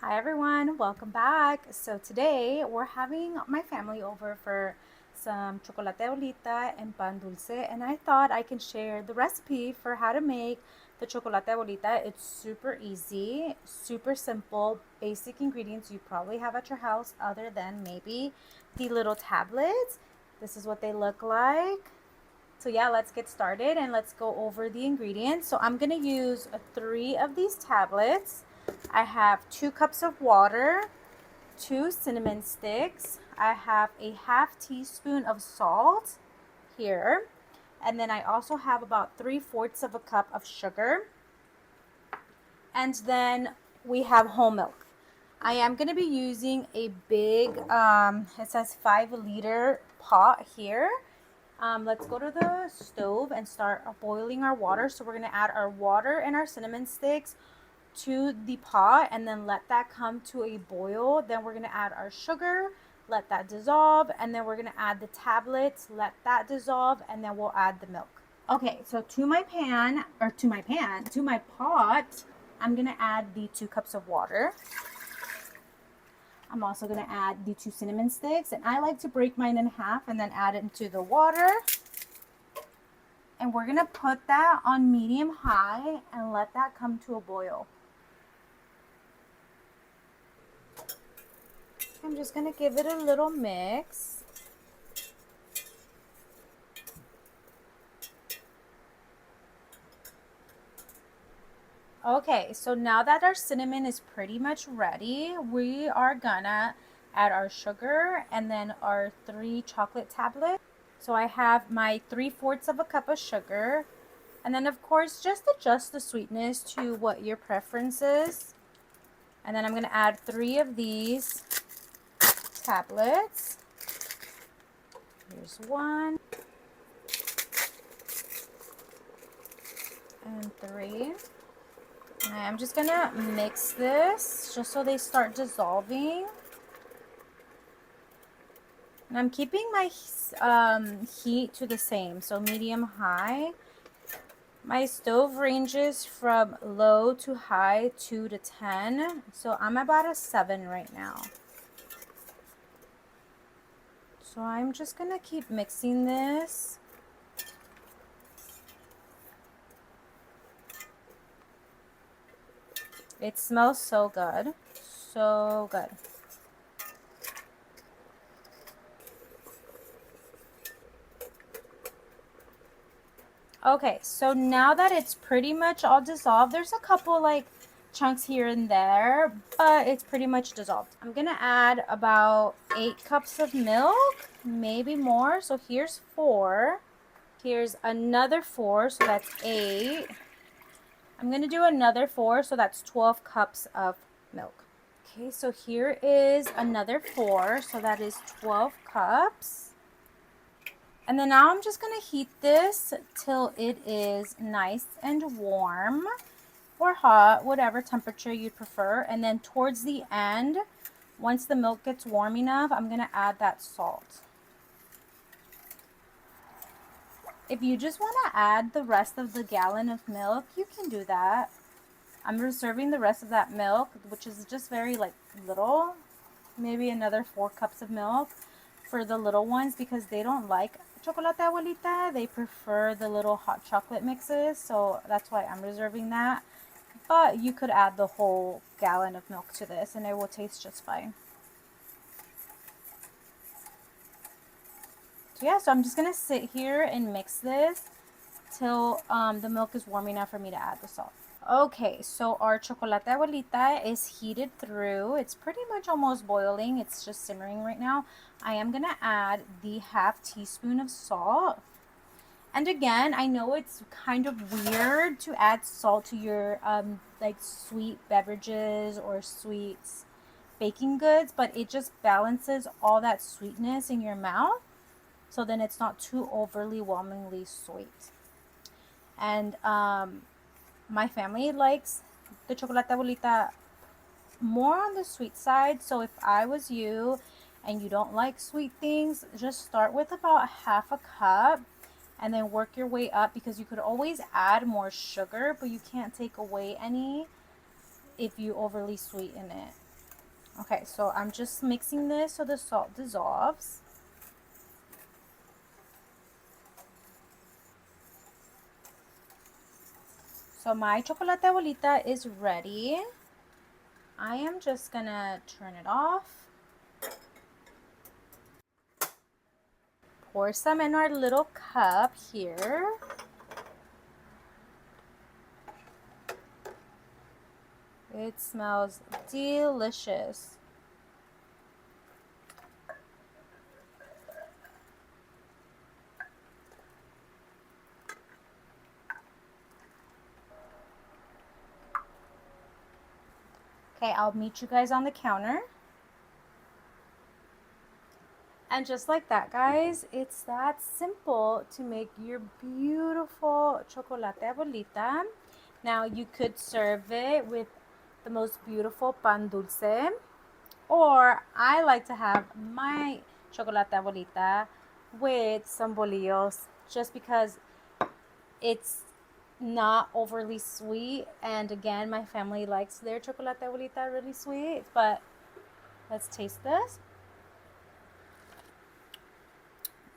Hi everyone, welcome back. So today we're having my family over for some chocolate abuelita and pan dulce, and I thought I can share the recipe for how to make the chocolate abuelita. It's super easy, super simple, basic ingredients you probably have at your house other than maybe the little tablets. This is what they look like. So yeah, let's get started and let's go over the ingredients. So I'm gonna use 3 of these tablets. I have 2 cups of water, 2 cinnamon sticks. I have a half teaspoon of salt here. And then I also have about 3/4 of a cup of sugar. And then we have whole milk. I am going to be using a big, it says 5-liter pot here. Let's go to the stove and start boiling our water. So we're going to add our water and our cinnamon sticks to the pot and then let that come to a boil. Then we're going to add our sugar, let that dissolve, and then we're going to add the tablets, let that dissolve, and then we'll add the milk. Okay, so to my pot, I'm going to add the 2 cups of water. I'm also going to add the 2 cinnamon sticks, and I like to break mine in half and then add it into the water. And we're going to put that on medium high and let that come to a boil. I'm just going to give it a little mix. Okay, so now that our cinnamon is pretty much ready, we are gonna add our sugar and then our 3 chocolate tablets. So I have my 3/4 of a cup of sugar. And then of course, just adjust the sweetness to what your preference is. And then I'm gonna add 3 of these tablets. Here's 1 and 3. And I'm just gonna mix this just so they start dissolving. And I'm keeping my heat to the same, so medium high. My stove ranges from low to high 2 to 10, so I'm about a 7 right now. So I'm just gonna keep mixing this. It smells so good, so good. Okay, so now that it's pretty much all dissolved, there's a couple like chunks here and there, but it's pretty much dissolved. I'm gonna add about 8 cups of milk, maybe more. So here's 4. Here's another 4, so that's 8. I'm gonna do another 4, so that's 12 cups of milk. Okay, so here is another 4, so that is 12 cups. And then now I'm just going to heat this till it is nice and warm or hot, whatever temperature you prefer. And then towards the end, once the milk gets warm enough, I'm going to add that salt. If you just want to add the rest of the gallon of milk, you can do that. I'm reserving the rest of that milk, which is just very like little, maybe another 4 cups of milk for the little ones because they don't like chocolate abuelita. They prefer the little hot chocolate mixes, so that's why I'm reserving that. But you could add the whole gallon of milk to this and it will taste just fine. So yeah, so I'm just gonna sit here and mix this till the milk is warm enough for me to add the salt. Okay, so our chocolate abuelita is heated through. It's pretty much almost boiling. It's just simmering right now. I am going to add the half teaspoon of salt. And again, I know it's kind of weird to add salt to your like sweet beverages or sweets baking goods, but it just balances all that sweetness in your mouth. So then it's not too overly whelmingly sweet. And my family likes the chocolate abuelita more on the sweet side. So if I was you and you don't like sweet things, just start with about half a cup and then work your way up, because you could always add more sugar, but you can't take away any if you overly sweeten it. Okay, so I'm just mixing this so the salt dissolves. So my chocolate abuelita is ready. I am just gonna turn it off. Pour some in our little cup here. It smells delicious. Okay, I'll meet you guys on the counter. And just like that, guys, it's that simple to make your beautiful chocolate abuelita. Now, you could serve it with the most beautiful pan dulce, or I like to have my chocolate abuelita with some bolillos just because it's not overly sweet. And again, my family likes their chocolate abuelita really sweet, but let's taste this.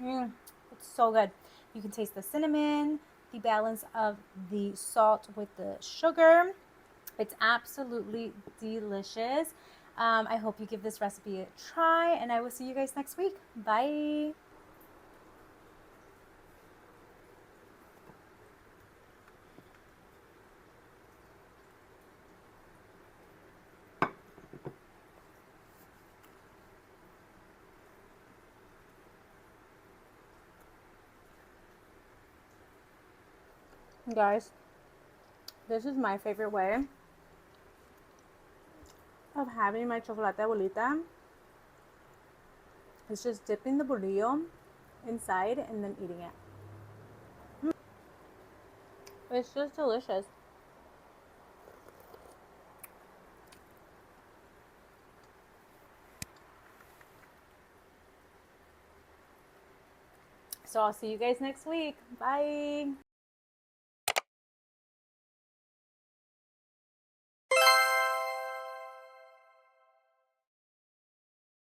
It's so good. You can taste the cinnamon, the balance of the salt with the sugar. It's absolutely delicious. I hope you give this recipe a try, and I will see you guys next week. Bye. Guys, this is my favorite way of having my chocolate abuelita. It's just dipping the bolillo inside and then eating it. It's just delicious. So I'll see you guys next week. Bye.